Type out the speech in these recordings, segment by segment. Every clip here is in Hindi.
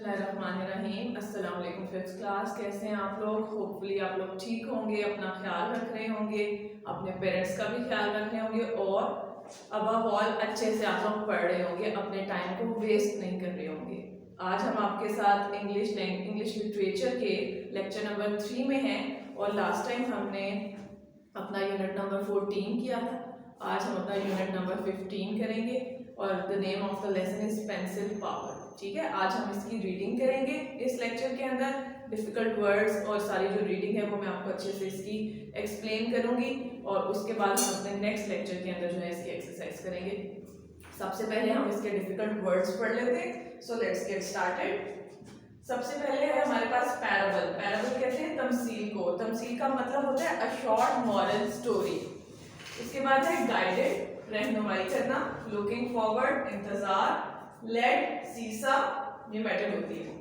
बिस्मिल्लाहिर्रहमानिर्रहीम। अस्सलाम वालेकुम फिफ्थ क्लास। कैसे हैं आप लोग? होपफुली आप लोग ठीक होंगे, अपना ख्याल रख रहे होंगे, अपने पेरेंट्स का भी ख्याल रख रहे होंगे और अबव ऑल अच्छे से आप लोग पढ़ रहे होंगे, अपने टाइम को वेस्ट नहीं कर रहे होंगे। आज हम आपके साथ इंग्लिश लिटरेचर के लेक्चर नंबर 3 में हैं और लास्ट टाइम हमने अपना यूनिट नंबर 14 किया था। आज हम अपना यूनिट नंबर 15 करेंगे और the name of the lesson is pencil power. ठीक है, आज हम इसकी रीडिंग करेंगे इस लेक्चर के अंदर। डिफिकल्ट वर्ड्स और सारी जो रीडिंग है वो मैं आपको अच्छे से इसकी एक्सप्लेन करूंगी और उसके बाद हम अपने नेक्स्ट लेक्चर के अंदर जो है इसकी एक्सरसाइज करेंगे। सबसे पहले हम इसके डिफिकल्ट वर्ड्स पढ़ लेते हैं। So let's get started. सबसे पहले है हमारे पास पैराबल। पैराबल कहते हैं तमसील को। तमसील का मतलब होता है अ शॉर्ट मॉरल स्टोरी। इसके बाद है गाइडेड, रहनुमाई करना, लुकिंग फॉरवर्ड, इंतजार, लेड, सीसा, ये मेथड होती है।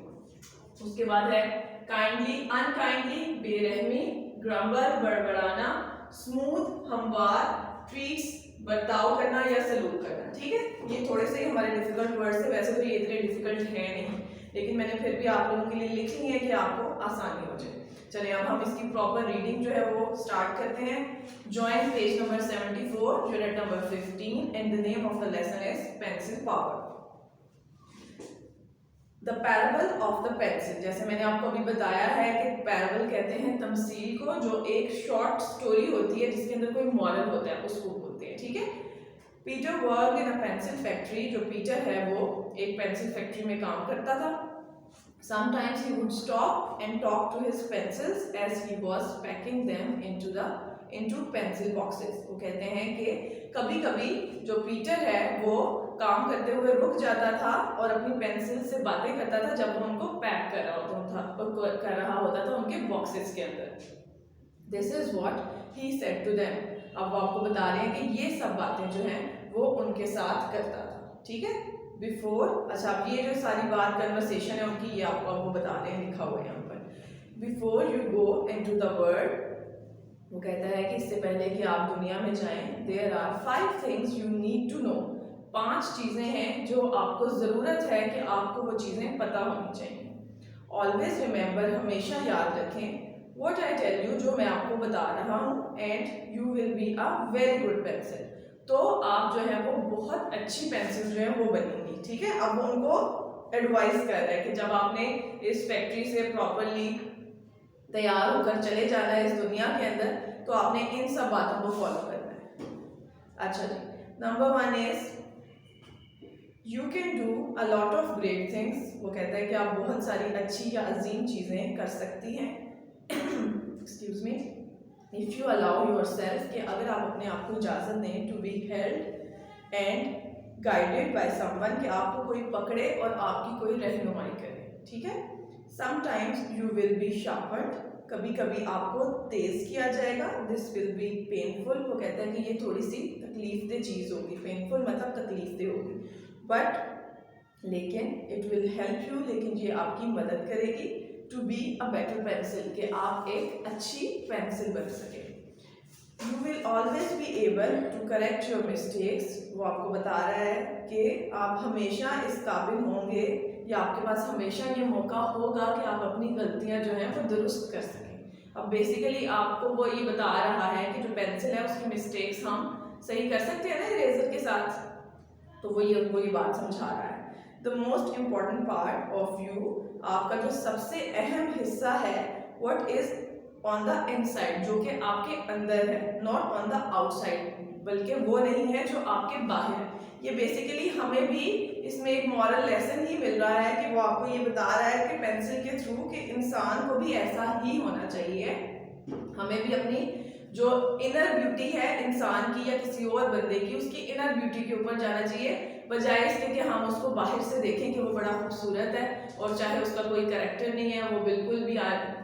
उसके बाद है काइंडली, अनकाइंडली, बेरहमी, ग्रम्बल, बड़बड़ाना, स्मूथ, हमवार, ट्रीट्स, बर्ताव करना या सलूक करना। ठीक है, ये थोड़े से हमारे डिफिकल्ट वर्ड्स है। वैसे तो ये इतने डिफिकल्ट है नहीं, लेकिन मैंने फिर भी आप लोगों के लिए लिखी है कि आपको आसानी हो जाए। चलिए अब हम इसकी प्रॉपर रीडिंग जो है वो स्टार्ट करते हैं। Join page number 74, unit number 15 and the name of the lesson is pencil power. The parable of the pencil. जैसे मैंने आपको अभी बताया है कि पैराबल कहते हैं तमसील को, जो एक शॉर्ट स्टोरी होती है जिसके अंदर कोई मॉरल होता है, उसको बोलते हैं। ठीक है, Peter work in a pencil factory. जो पीटर है वो एक पेंसिल फैक्ट्री में काम करता था। Sometimes he would stop and talk to his pencils as he was packing them into pencil boxes. वो कहते हैं कि कभी-कभी जो पीटर है वो काम करते हुए रुक जाता था और अपनी पेंसिल से बातें करता था जब वो उनको पैक कर रहा होता था उनके बॉक्सेस के अंदर। This is what he said to them. अब वो आपको बता रहे हैं कि ये सब बातें जो हैं वो उनके साथ करता था। ठीक है, बिफोर, अच्छा अब ये जो सारी बात कन्वर्सेशन है उनकी, ये आपको बता रहे हैं, लिखा हुआ है यहाँ पर। Before you go into the world, वो कहता है कि इससे पहले कि आप दुनिया में जाएं, there are 5 things you need to know. 5 चीजें हैं जो आपको जरूरत है कि आपको वो चीजें पता होनी चाहिए। ऑलवेज रिमेंबर, हमेशा याद रखें, व्हाट आई टेल यू, जो मैं आपको बता रहा हूँ, and you will be a very good pencil, तो आप जो है वो बहुत अच्छी पेंसिल जो है वो बनेंगी। ठीक है, अब वो उनको एडवाइस कर रहा है कि जब आपने इस फैक्ट्री से प्रॉपरली तैयार होकर चले जाना है इस दुनिया के अंदर, तो आपने इन सब बातों को फॉलो करना है। अच्छा जी, number 1 is you can do a lot of great things. वो कहता है कि आप बहुत सारी अच्छी या अजीम चीजें कर सकती हैं। Excuse me, if you allow yourself, कि अगर आप अपने आप को इजाजत दें, to be held and guided by someone, कि आपको कोई पकड़े और आपकी कोई रहनुमाई करे। ठीक है, समटाइम्स यू विल बी शार्पर्ड, कभी कभी आपको तेज किया जाएगा। दिस विल बी पेनफुल, वो कहता है कि ये थोड़ी सी तकलीफदेह चीज होगी। पेनफुल मतलब तकलीफदेह होगी, बट लेकिन इट विल हेल्प यू, लेकिन ये आपकी मदद करेगी। To be a better pencil, कि आप एक अच्छी पेंसिल बन सके। You will always be able to correct your mistakes, वो आपको बता रहा है कि आप हमेशा इस काबिल होंगे या आपके पास हमेशा ये मौका होगा कि आप अपनी गलतियां जो हैं वो दुरुस्त कर सकें। अब बेसिकली आपको वो ये बता रहा है कि जो पेंसिल है उसकी मिस्टेक्स हम सही कर सकते हैं ना इरेजर के साथ, तो वो ये उनको ये बात समझा रहा है। The most important part of you, आपका जो सबसे अहम हिस्सा है, what is on the inside, जो कि आपके अंदर है, नॉट ऑन द आउटसाइड, बल्कि वो नहीं है जो आपके बाहर है। ये बेसिकली हमें भी इसमें एक मॉरल लेसन ही मिल रहा है कि वो आपको ये बता रहा है कि पेंसिल के थ्रू कि इंसान को भी ऐसा ही होना चाहिए। हमें भी अपनी जो इनर ब्यूटी है इंसान की या किसी और बंदे की, उसकी इनर ब्यूटी के ऊपर जाना चाहिए, बजाय इसके कि हम उसको बाहर से देखें कि वो बड़ा खूबसूरत है और चाहे उसका कोई कैरेक्टर नहीं है, वो बिल्कुल भी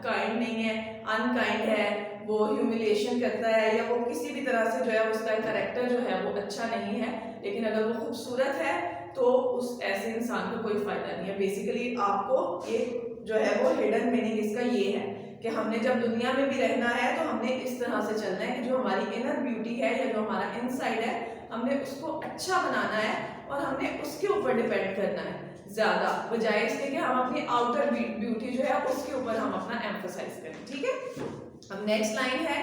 काइंड नहीं है, अनकाइंड है, वो ह्यूमिलिएशन करता है, या वो किसी भी तरह से जो है उसका कैरेक्टर जो है वो अच्छा नहीं है, लेकिन अगर वो खूबसूरत है तो उस ऐसे इंसान को कोई फायदा नहीं है। बेसिकली आपको एक जो है वो हिडन मीनिंग इसका ये है कि हमने जब दुनिया में भी रहना है तो हमने इस तरह से चलना है कि जो हमारी इनर ब्यूटी है या जो हमारा इनसाइड है, हमने उसको अच्छा बनाना है और हमने उसके ऊपर डिपेंड करना है। ज्यादा, बजाय इसके कि हम अपनी आउटर ब्यूटी जो है उसके ऊपर हम अपना एम्फोसाइज करें। ठीक है, अब नेक्स्ट लाइन है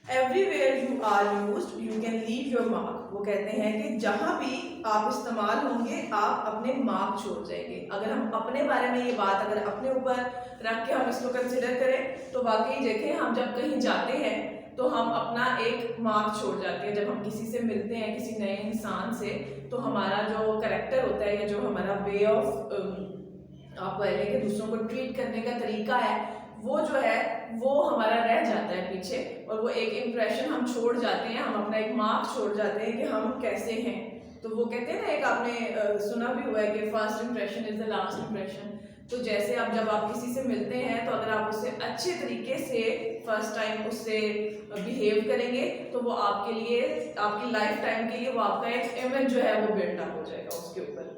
everywhere you are used you can leave your mark. वो कहते हैं कि जहां भी आप इस्तेमाल होंगे आप अपने मार्क छोड़ जाएंगे। अगर हम अपने बारे में ये बात अगर अपने ऊपर रख के हम इसको कंसिडर करें तो वाकई देखें हम जब कहीं जाते हैं तो हम अपना एक मार्क छोड़ जाते हैं। जब हम किसी से मिलते हैं, किसी नए इंसान से, तो हमारा जो कैरेक्टर होता है या जो हमारा वे ऑफ आप कह लें कि दूसरों को ट्रीट करने का तरीका है वो जो है वो हमारा रह जाता है पीछे, और वो एक इम्प्रेशन हम छोड़ जाते हैं, हम अपना एक मार्क छोड़ जाते हैं कि हम कैसे हैं। तो वो कहते हैं ना, एक आपने सुना भी हुआ है कि first impression is the last impression. तो जैसे आप जब आप किसी से मिलते हैं तो अगर आप उससे अच्छे तरीके से फर्स्ट टाइम उससे बिहेव करेंगे तो वो आपके लिए, आपकी लाइफ टाइम के लिए वो आपका एक इमेज जो है वो बिल्डअप हो जाएगा उसके ऊपर।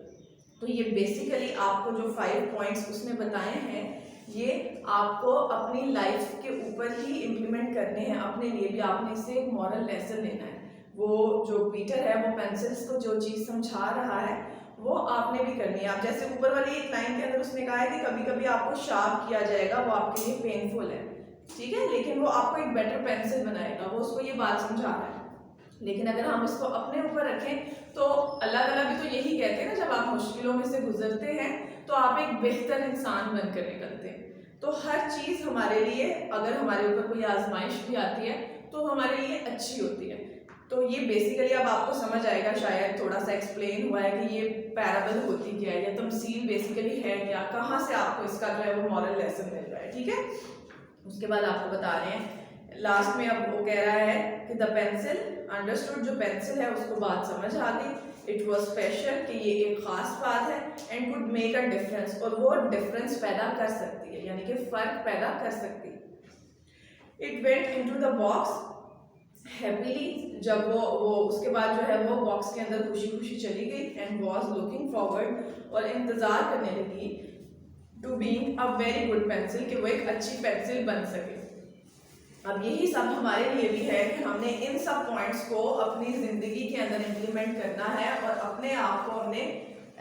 तो ये बेसिकली आपको जो 5 पॉइंट्स उसने बताए हैं ये आपको अपनी लाइफ के ऊपर ही इम्प्लीमेंट करने हैं। अपने लिए भी आपने इससे एक मॉरल लेसन लेना है। वो जो पीटर है वो पेंसिल्स को जो चीज़ समझा रहा है वो आपने भी करनी है। आप जैसे ऊपर वाली एक लाइन के अंदर उसने कहा है कि कभी कभी आपको शार्प किया जाएगा, वो आपके लिए पेनफुल है, ठीक है, लेकिन वो आपको एक बेटर पेंसिल बनाएगा। वो उसको ये बात समझा रहा है। लेकिन अगर हम इसको अपने ऊपर रखें तो अल्लाह ताला भी तो यही कहते हैं ना, जब आप मुश्किलों में से गुजरते हैं तो आप एक बेहतर इंसान बनकर निकलते हैं। तो हर चीज़ हमारे लिए, अगर हमारे ऊपर कोई आजमाइश भी आती है तो हमारे लिए अच्छी होती है। तो ये बेसिकली अब आपको समझ आएगा, शायद थोड़ा सा एक्सप्लेन हुआ है कि ये पैराबल होती क्या है या तमसील बेसिकली है क्या, कहाँ से आपको इसका जो है वो मॉरल लेसन मिल रहा है। ठीक है, उसके बाद आपको बता रहे हैं लास्ट में, अब वो कह रहा है कि द पेंसिल अंडरस्टूड, जो पेंसिल है उसको बात समझ आ गई, इट वॉज स्पेशल, कि ये एक खास बात है, and could make a difference, और वो डिफरेंस पैदा कर सकती है, यानी कि फर्क पैदा कर सकती है। It went into the box happily, जब वो उसके बाद जो है वो बॉक्स के अंदर खुशी खुशी चली गई, एंड वॉज लुकिंग फॉरवर्ड, और इंतजार करने लगी, to being a very good pencil, कि वो एक अच्छी पेंसिल बन सके। अब यही सब हमारे लिए भी है कि हमने इन सब पॉइंट्स को अपनी ज़िंदगी के अंदर इम्प्लीमेंट करना है, और अपने आप को हमने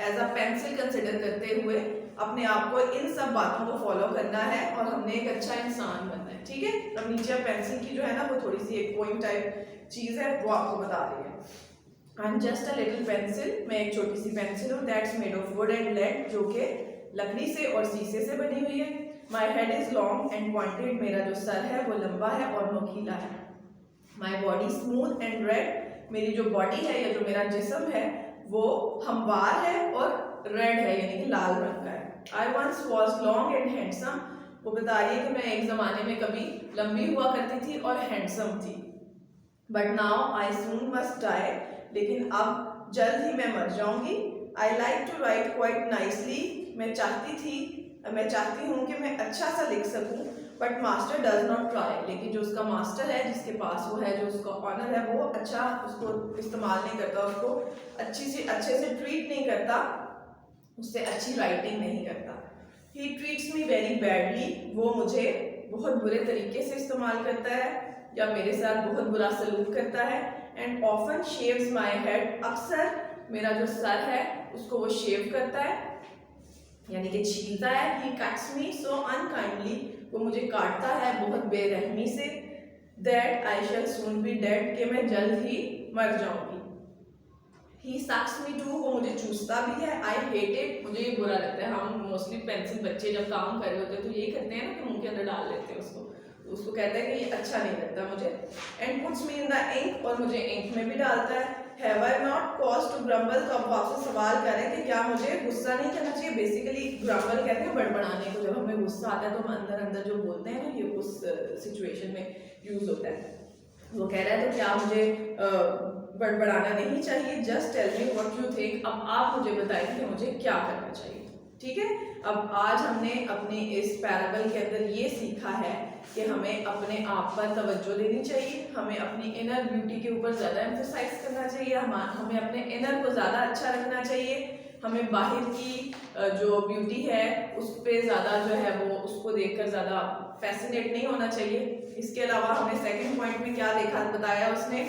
एज अ पेंसिल कंसिडर करते हुए अपने आप को इन सब बातों को फॉलो करना है, और हमने एक अच्छा इंसान बनना है। ठीक है, अब नीचे पेंसिल की जो है ना वो थोड़ी सी एक पोइम टाइप चीज़ है वो आपको बता रही है। I am just a little pencil, मैं एक छोटी सी पेंसिल हूँ, that's made of wood and lead, जो कि लकड़ी से और शीशे से बनी हुई है। My head is long and pointed, मेरा जो सर है वो लंबा है और नोकीला है। My body smooth and red, मेरी जो बॉडी है या जो मेरा जिस्म है वो हमवार है और रेड है, यानी कि लाल रंग का है। I once was long and handsome, वो बता रही है कि मैं एक ज़माने में कभी लंबी हुआ करती थी और हैंडसम थी। But now I soon must die, लेकिन अब जल्द ही मैं मर जाऊंगी। I like to write quite nicely, मैं चाहती हूँ कि मैं अच्छा सा लिख सकूँ, but master does not try, लेकिन जो उसका मास्टर है, जिसके पास वो है, जो उसका ऑनर है, वो अच्छा उसको इस्तेमाल नहीं करता, उसको अच्छे से ट्रीट नहीं करता, उससे अच्छी राइटिंग नहीं करता। ही ट्रीट्स मी वेरी बैडली, वो मुझे बहुत बुरे तरीके से इस्तेमाल करता है या मेरे साथ बहुत बुरा सलूक करता है। And often shaves my head, अक्सर मेरा जो सर है उसको वो शेव करता है, यानी कि छीलता है। ही कट्स मी सो अनकाइंडली, वो मुझे काटता है बहुत बेरहमी से। That I shall soon be dead, कि मैं जल्द ही मर जाऊंगी। ही सक्स मी टू, वो मुझे चूसता भी है। आई हेट इट, मुझे ये बुरा लगता है। हम मोस्टली पेंसिल बच्चे जब काम कर रहे होते हैं तो यही करते हैं ना कि मुंह के अंदर डाल लेते हैं उसको कहते हैं कि ये अच्छा नहीं लगता मुझे। And puts me in the ink, और मुझे इंक में भी डालता है। Have I not cause to grumble, तो अब आपसे सवाल करें कि क्या मुझे गुस्सा नहीं करना चाहिए। बेसिकली ग्रम्बल कहते हैं बड़बड़ाने को, जब हमें गुस्सा आता है तो हम अंदर अंदर जो बोलते हैं ना, ये उस सिचुएशन में यूज होता है। वो कह रहा है तो क्या मुझे बड़बड़ाना नहीं चाहिए। Just tell me what you think, अब आप मुझे बताइए कि मुझे क्या करना चाहिए। ठीक है, अब आज हमने अपने इस पैराबल के अंदर ये सीखा है कि हमें अपने आप पर तवज्जो देनी चाहिए, हमें अपनी इनर ब्यूटी के ऊपर ज़्यादा एम्फोसाइज करना चाहिए, हमें अपने इनर को ज़्यादा अच्छा रखना चाहिए, हमें बाहर की जो ब्यूटी है उस पर ज़्यादा जो है वो उसको देखकर ज़्यादा फैसिनेट नहीं होना चाहिए। इसके अलावा हमें सेकंड पॉइंट में क्या देखा बताया उसने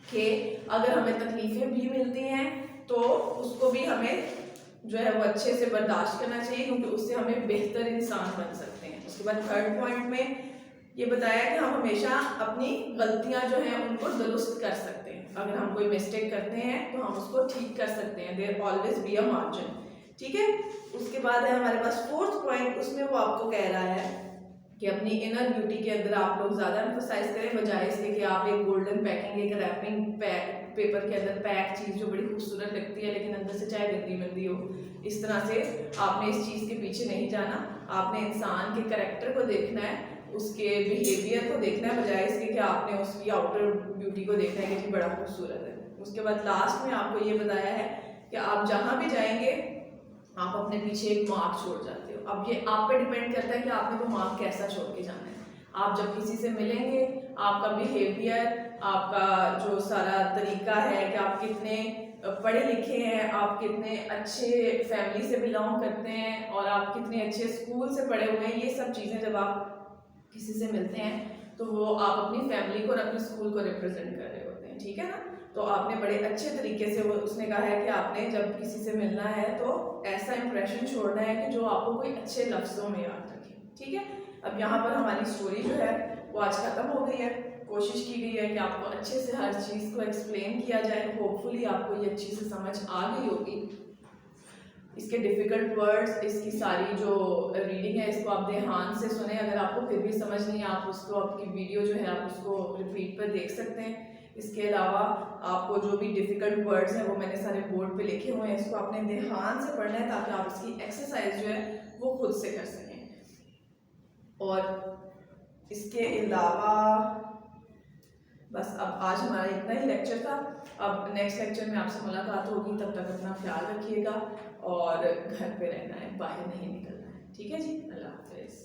कि अगर हमें तकलीफ़ें भी मिलती हैं तो उसको भी हमें जो है वो अच्छे से बर्दाश्त करना चाहिए, क्योंकि उससे हमें बेहतर इंसान बन सकते हैं। उसके बाद थर्ड पॉइंट में ये बताया कि हम हमेशा अपनी गलतियां जो हैं उनको दुरुस्त कर सकते हैं। अगर हम कोई मिस्टेक करते हैं तो हम उसको ठीक कर सकते हैं, there always be a margin. ठीक है, उसके बाद है हमारे पास फोर्थ पॉइंट, उसमें वो आपको कह रहा है कि अपनी इनर ब्यूटी के अंदर आप लोग ज़्यादा एम्फोसाइज करें, बजाय इसके कि आप एक गोल्डन पैकिंग, एक रैपिंग पेपर के अंदर पैक चीज़ जो बड़ी खूबसूरत लगती है लेकिन अंदर से चाहे गंदी मंदी हो, इस तरह से आपने इस चीज़ के पीछे नहीं जाना। आपने इंसान के करेक्टर को देखना है, उसके बिहेवियर को देखना है, बजाय इसके कि आपने उसकी आउटर ब्यूटी को देखना है कि जी बड़ा खूबसूरत है। उसके बाद लास्ट में आपको ये बताया है कि आप जहाँ भी जाएंगे आप अपने पीछे एक मार्क छोड़ जाते हो। अब ये आप पे डिपेंड करता है कि आपने वो मार्क कैसा छोड़ के जाना है। आप जब किसी से मिलेंगे, आपका बिहेवियर, आपका जो सारा तरीका है कि आप कितने पढ़े लिखे हैं, आप कितने अच्छे फैमिली से बिलोंग करते हैं और आप कितने अच्छे स्कूल से पढ़े हुए हैं, ये सब चीज़ें जब आप किसी से मिलते हैं तो वो आप अपनी फैमिली को और अपने स्कूल को रिप्रेजेंट कर रहे होते हैं। ठीक है ना, तो आपने बड़े अच्छे तरीके से, वो उसने कहा है कि आपने जब किसी से मिलना है तो ऐसा इंप्रेशन छोड़ना है कि जो आपको कोई अच्छे लफ्ज़ों में याद रखे। ठीक है, अब यहाँ पर हमारी स्टोरी जो है वो आज ख़त्म हो गई है। कोशिश की गई है कि आपको अच्छे से हर चीज़ को एक्सप्लेन किया जाए। होपफुली आपको ये अच्छी से समझ आ गई होगी। इसके डिफ़िकल्ट वर्ड्स, इसकी सारी जो रीडिंग है, इसको आप ध्यान से सुने। अगर आपको फिर भी समझ नहीं, आप उसको, आपकी वीडियो जो है आप उसको रिपीट पर देख सकते हैं। इसके अलावा आपको जो भी डिफ़िकल्ट वर्ड्स हैं वो मैंने सारे बोर्ड पे लिखे हुए हैं, इसको आपने ध्यान से पढ़ना है ताकि आप इसकी एक्सरसाइज जो है वो खुद से कर सकें। और इसके अलावा बस अब आज हमारा इतना ही लेक्चर था। अब नेक्स्ट लेक्चर में आपसे मुलाकात होगी, तब तक अपना ख्याल रखिएगा और घर पे रहना है, बाहर नहीं निकलना है। ठीक है जी, अल्लाह हाफिज़।